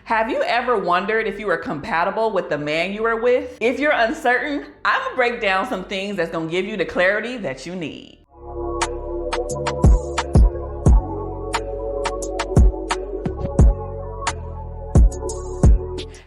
Have you ever wondered if you were compatible with the man you were with? If you're uncertain, I'm gonna break down some things that's gonna give you the clarity that you need.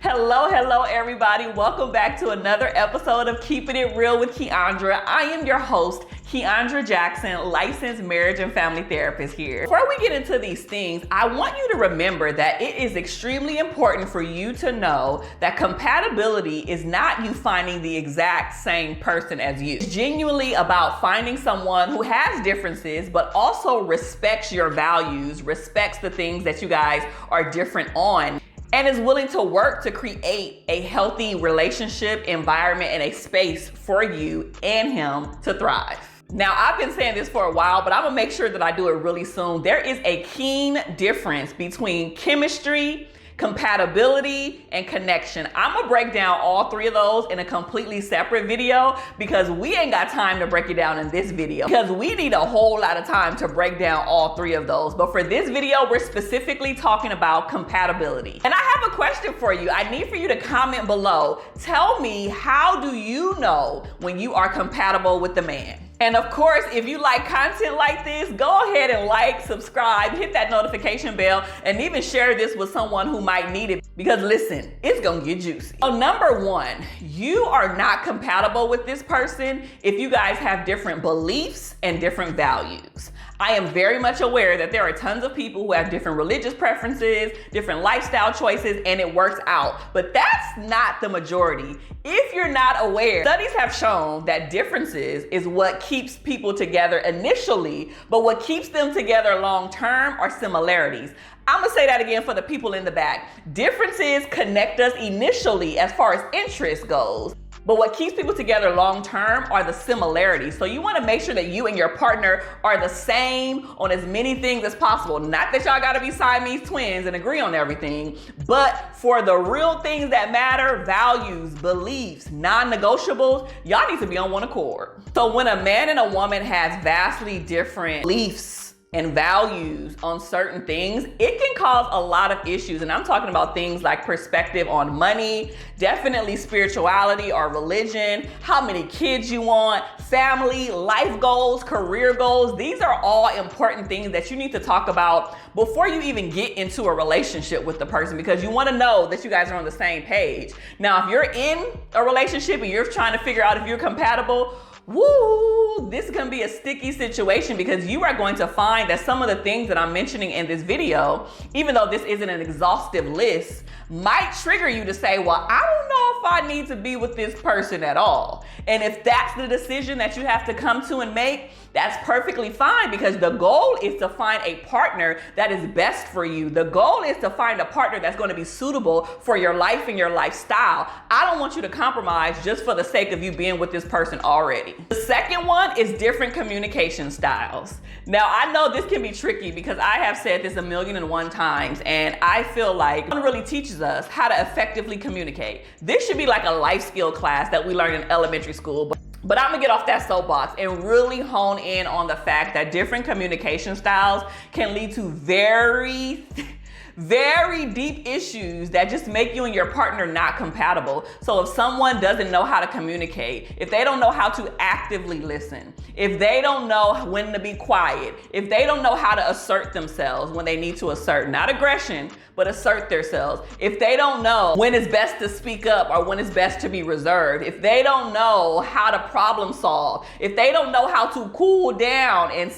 Hello everybody. Welcome back to another episode of Keeping It Real with Keandra. I am your host, Keandra Jackson, licensed marriage and family therapist here. Before we get into these things, I want you to remember that it is extremely important for you to know that compatibility is not you finding the exact same person as you. It's genuinely about finding someone who has differences, but also respects your values, respects the things that you guys are different on, and is willing to work to create a healthy relationship, environment, and a space for you and him to thrive. Now, I've been saying this for a while, but I'm gonna make sure that I do it really soon. There is a keen difference between chemistry, compatibility, and connection. I'm gonna break down all three of those in a completely separate video because we ain't got time to break it down in this video because we need a whole lot of time to break down all three of those. But for this video, we're specifically talking about compatibility. And I have a question for you. I need for you to comment below. Tell me, how do you know when you are compatible with the man? And of course, if you like content like this, go ahead and like, subscribe, hit that notification bell, and even share this with someone who might need it. Because listen, it's gonna get juicy. So number one, you are not compatible with this person if you guys have different beliefs and different values. I am very much aware that there are tons of people who have different religious preferences, different lifestyle choices, and it works out. But that's not the majority. If you're not aware, studies have shown that differences is what keeps people together initially, but what keeps them together long term are similarities. I'm gonna say that again for the people in the back. Differences connect us initially as far as interest goes, but what keeps people together long term are the similarities. So you wanna make sure that you and your partner are the same on as many things as possible. Not that y'all gotta be Siamese twins and agree on everything, but for the real things that matter, values, beliefs, non-negotiables, y'all need to be on one accord. So when a man and a woman has vastly different beliefs and values on certain things, it can cause a lot of issues. And I'm talking about things like perspective on money, definitely spirituality or religion, how many kids you want, family, life goals, career goals. These are all important things that you need to talk about before you even get into a relationship with the person, because you want to know that you guys are on the same page. Now, if you're in a relationship and you're trying to figure out if you're compatible, woo, this can be a sticky situation because you are going to find that some of the things that I'm mentioning in this video, even though this isn't an exhaustive list, might trigger you to say, well, I don't know if I need to be with this person at all. And if that's the decision that you have to come to and make, that's perfectly fine, because the goal is to find a partner that is best for you. The goal is to find a partner that's going to be suitable for your life and your lifestyle. I don't want you to compromise just for the sake of you being with this person already. The second one is different communication styles. Now, I know this can be tricky because I have said this 1,000,001 times, and I feel like no one really teaches us how to effectively communicate. This should be like a life skill class that we learn in elementary school. But I'm gonna get off that soapbox and really hone in on the fact that different communication styles can lead to very deep issues that just make you and your partner not compatible. So if someone doesn't know how to communicate, if they don't know how to actively listen, if they don't know when to be quiet, if they don't know how to assert themselves when they need to assert, not aggression, but assert themselves, if they don't know when it's best to speak up or when it's best to be reserved, if they don't know how to problem solve, if they don't know how to cool down and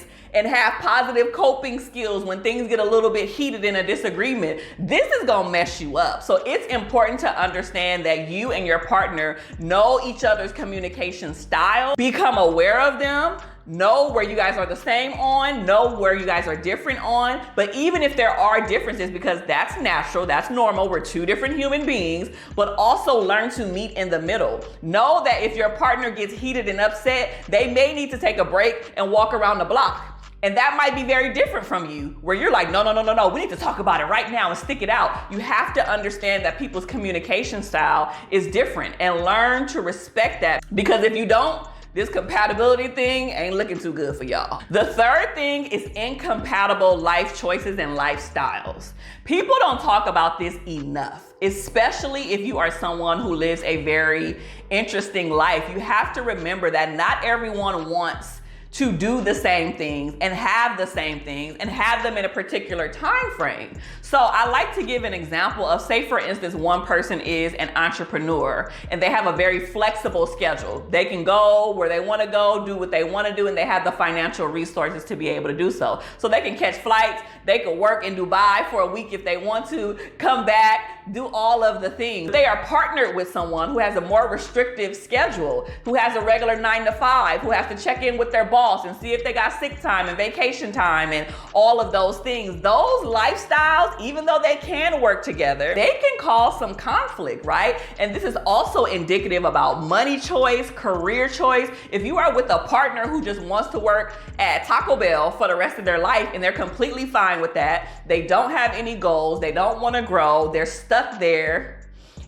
have positive coping skills when things get a little bit heated in a disagreement, this is gonna mess you up. So it's important to understand that you and your partner know each other's communication style, become aware of them, know where you guys are the same on, know where you guys are different on. But even if there are differences, because that's natural, that's normal, we're two different human beings, but also learn to meet in the middle. Know that if your partner gets heated and upset, they may need to take a break and walk around the block. And that might be very different from you, where you're like, no, we need to talk about it right now and stick it out. You have to understand that people's communication style is different and learn to respect that. Because if you don't, this compatibility thing ain't looking too good for y'all. The third thing is incompatible life choices and lifestyles. People don't talk about this enough, especially if you are someone who lives a very interesting life. You have to remember that not everyone wants to do the same things and have the same things and have them in a particular time frame. So I like to give an example of, say for instance, one person is an entrepreneur and they have a very flexible schedule. They can go where they want to go, do what they want to do, and they have the financial resources to be able to do so. So they can catch flights, they can work in Dubai for a week if they want to, come back, do all of the things. They are partnered with someone who has a more restrictive schedule, who has a regular 9 to 5, who has to check in with their boss and see if they got sick time and vacation time and all of those things. Those lifestyles, even though they can work together, they can cause some conflict, right? And this is also indicative about money choice, career choice. If you are with a partner who just wants to work at Taco Bell for the rest of their life and they're completely fine with that, they don't have any goals, they don't want to grow, they're stuck there,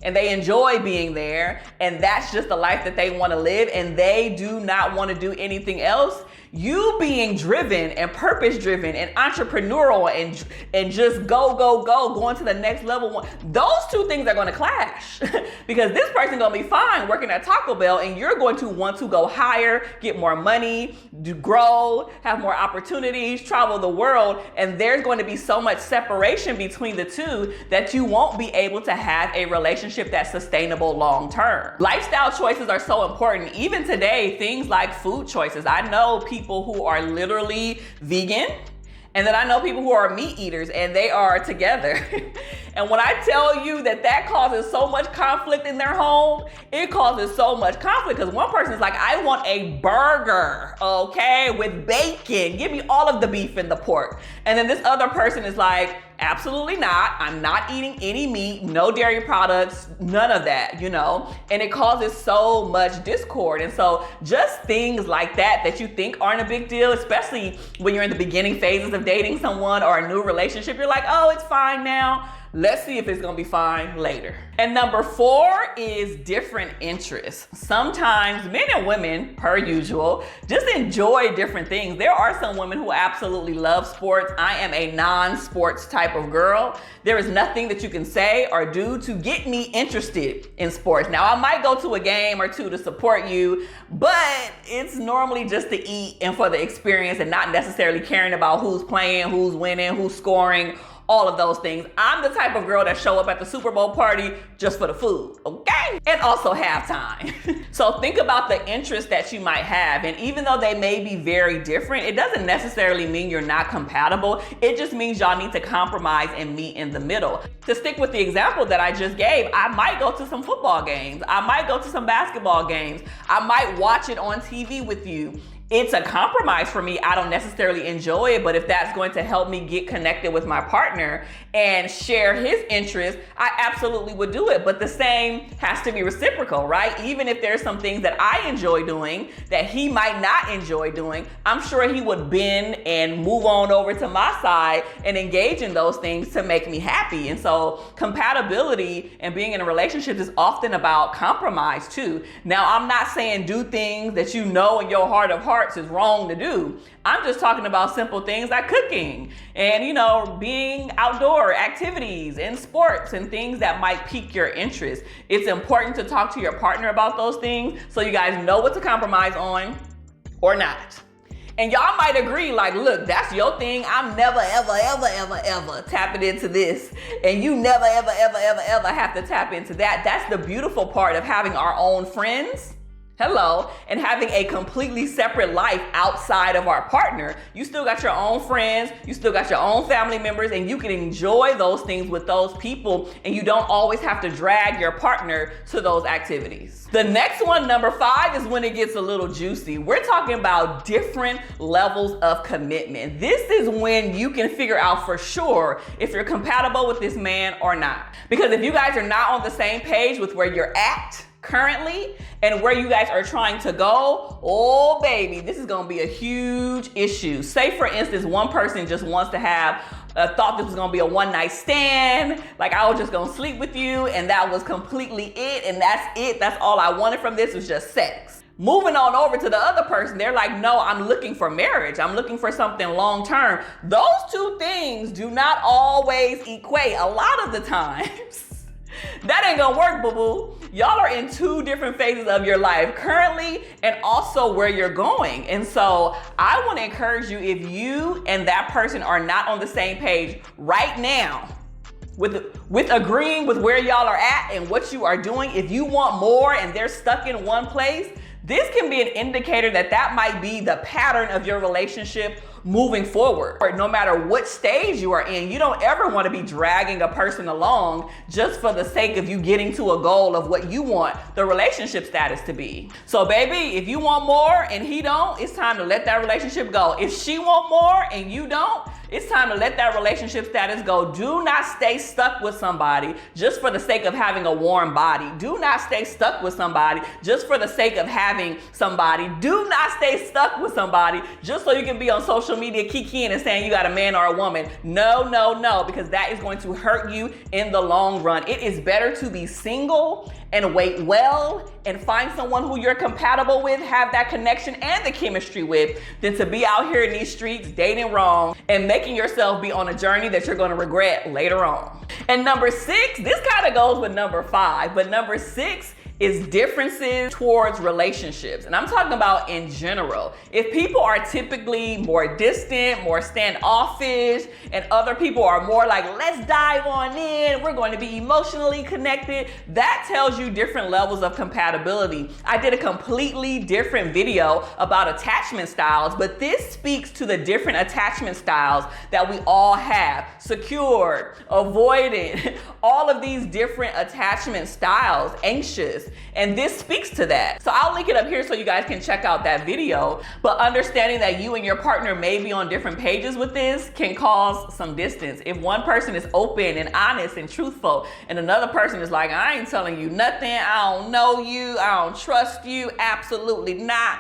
and they enjoy being there, and that's just the life that they want to live, and they do not want to do anything else. You being driven and purpose driven and entrepreneurial and just going to the next level, those two things are going to clash because this person's going to be fine working at Taco Bell and you're going to want to go higher, get more money, grow, have more opportunities, travel the world, and there's going to be so much separation between the two that you won't be able to have a relationship that's sustainable long term. Lifestyle choices are so important. Even today, things like food choices. I know people who are literally vegan, and then I know people who are meat eaters and they are together. And when I tell you that that causes so much conflict in their home, it causes so much conflict because one person is like, I want a burger, okay, with bacon. Give me all of the beef and the pork. And then this other person is like, absolutely not. I'm not eating any meat, no dairy products, none of that, you know? And it causes so much discord. And so just things like that you think aren't a big deal, especially when you're in the beginning phases of dating someone or a new relationship, you're like, oh, it's fine now. Let's see if it's gonna be fine later. And number 4 is different interests. Sometimes men and women, per usual, just enjoy different things. There are some women who absolutely love sports. I am a non-sports type of girl. There is nothing that you can say or do to get me interested in sports. Now, I might go to a game or two to support you, but it's normally just to eat and for the experience and not necessarily caring about who's playing, who's winning, who's scoring, all of those things. I'm the type of girl that show up at the Super Bowl party just for the food, okay? And also halftime. So think about the interests that you might have. And even though they may be very different, it doesn't necessarily mean you're not compatible. It just means y'all need to compromise and meet in the middle. To stick with the example that I just gave, I might go to some football games. I might go to some basketball games. I might watch it on TV with you. It's a compromise for me. I don't necessarily enjoy it, but if that's going to help me get connected with my partner and share his interests, I absolutely would do it. But the same has to be reciprocal, right? Even if there's some things that I enjoy doing that he might not enjoy doing, I'm sure he would bend and move on over to my side and engage in those things to make me happy. And so compatibility and being in a relationship is often about compromise too. Now, I'm not saying do things that you know in your heart of hearts is wrong to do. I'm just talking about simple things like cooking and, you know, being outdoor activities and sports and things that might pique your interest. It's important to talk to your partner about those things so you guys know what to compromise on or not. And y'all might agree, like, look, that's your thing. I'm never, ever tapping into this. And you never, ever have to tap into that. That's the beautiful part of having our own friends. Hello, and having a completely separate life outside of our partner. You still got your own friends, you still got your own family members, and you can enjoy those things with those people, and you don't always have to drag your partner to those activities. The next one, number 5, is when it gets a little juicy. We're talking about different levels of commitment. This is when you can figure out for sure if you're compatible with this man or not. Because if you guys are not on the same page with where you're at currently and where you guys are trying to go, oh baby, this is gonna be a huge issue. Say for instance, one person just wants to have thought this was gonna be a one-night stand, like I was just gonna sleep with you and that was completely it, and that's it. That's all I wanted from this was just sex. Moving on over to the other person, they're like, no, I'm looking for marriage. I'm looking for something long term. Those two things do not always equate. A lot of the times, that ain't gonna work, boo-boo. Y'all are in two different phases of your life currently and also where you're going. And so I want to encourage you, if you and that person are not on the same page right now, with agreeing with where y'all are at and what you are doing, if you want more and they're stuck in one place, this can be an indicator that that might be the pattern of your relationship moving forward. No matter what stage you are in, you don't ever want to be dragging a person along just for the sake of you getting to a goal of what you want the relationship status to be. So baby, if you want more and he don't, it's time to let that relationship go. If she want more and you don't, it's time to let that relationship status go. Do not stay stuck with somebody just for the sake of having a warm body. Do not stay stuck with somebody just for the sake of having somebody. Do not stay stuck with somebody just so you can be on social media kikiing and saying you got a man or a woman. No, no, no, because that is going to hurt you in the long run. It is better to be single and wait well and find someone who you're compatible with, have that connection and the chemistry with, than to be out here in these streets dating wrong and making yourself be on a journey that you're gonna regret later on. And number 6, this kind of goes with number 5, but number 6 is differences towards relationships. And I'm talking about in general. If people are typically more distant, more standoffish, and other people are more like, let's dive on in, we're going to be emotionally connected, that tells you different levels of compatibility. I did a completely different video about attachment styles, but this speaks to the different attachment styles that we all have. Secured, avoidant, all of these different attachment styles, anxious. And this speaks to that. So I'll link it up here so you guys can check out that video. But understanding that you and your partner may be on different pages with this can cause some distance. If one person is open and honest and truthful and another person is like, I ain't telling you nothing, I don't know you, I don't trust you, absolutely not,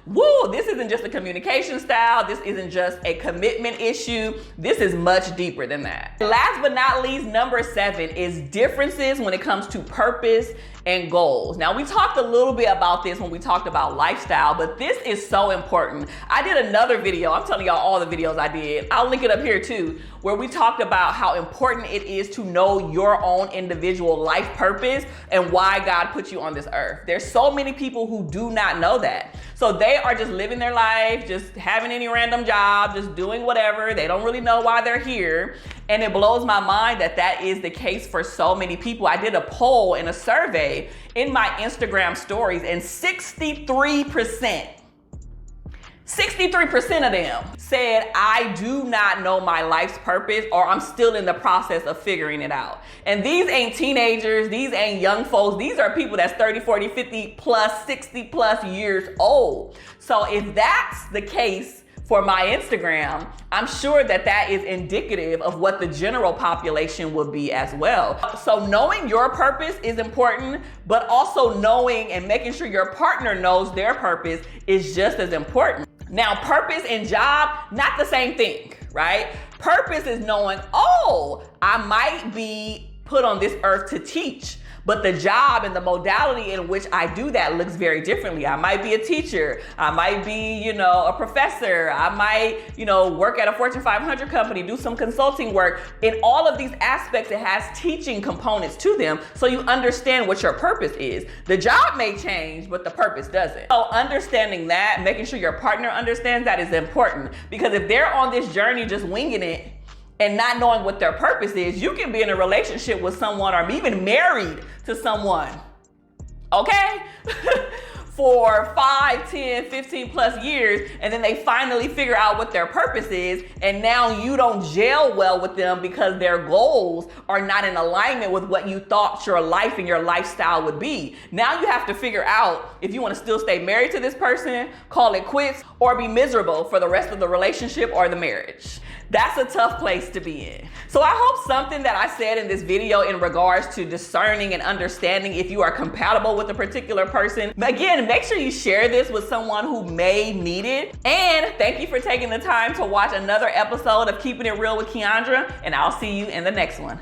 Woo, this isn't just a communication style. This isn't just a commitment issue. This is much deeper than that. Last but not least, number 7 is differences when it comes to purpose and goals. Now, we talked a little bit about this when we talked about lifestyle, but this is so important. I did another video. I'm telling y'all all the videos I did. I'll link it up here too, where we talked about how important it is to know your own individual life purpose and why God put you on this earth. There's so many people who do not know that. So they are just living their life, just having any random job, just doing whatever. They don't really know why they're here. And it blows my mind that that is the case for so many people. I did a poll and a survey in my Instagram stories, and 63% of them said, I do not know my life's purpose, or I'm still in the process of figuring it out. And these ain't teenagers, these ain't young folks, these are people that's 30, 40, 50 plus, 60 plus years old. So if that's the case for my Instagram, I'm sure that that is indicative of what the general population would be as well. So knowing your purpose is important, but also knowing and making sure your partner knows their purpose is just as important. Now, purpose and job, not the same thing, right? Purpose is knowing, oh, I might be put on this earth to teach, but the job and the modality in which I do that looks very differently. I might be a teacher. I might be, a professor. I might, work at a Fortune 500 company, do some consulting work. In all of these aspects, it has teaching components to them, so you understand what your purpose is. The job may change, but the purpose doesn't. So understanding that, making sure your partner understands that is important, because if they're on this journey just winging it, and not knowing what their purpose is, you can be in a relationship with someone or even married to someone, okay? For 5, 10, 15 plus years, and then they finally figure out what their purpose is, and now you don't gel well with them because their goals are not in alignment with what you thought your life and your lifestyle would be. Now you have to figure out if you want to still stay married to this person, call it quits, or be miserable for the rest of the relationship or the marriage. That's a tough place to be in. So I hope something that I said in this video in regards to discerning and understanding if you are compatible with a particular person. Again, make sure you share this with someone who may need it. And thank you for taking the time to watch another episode of Keeping It Real with Keandra, and I'll see you in the next one.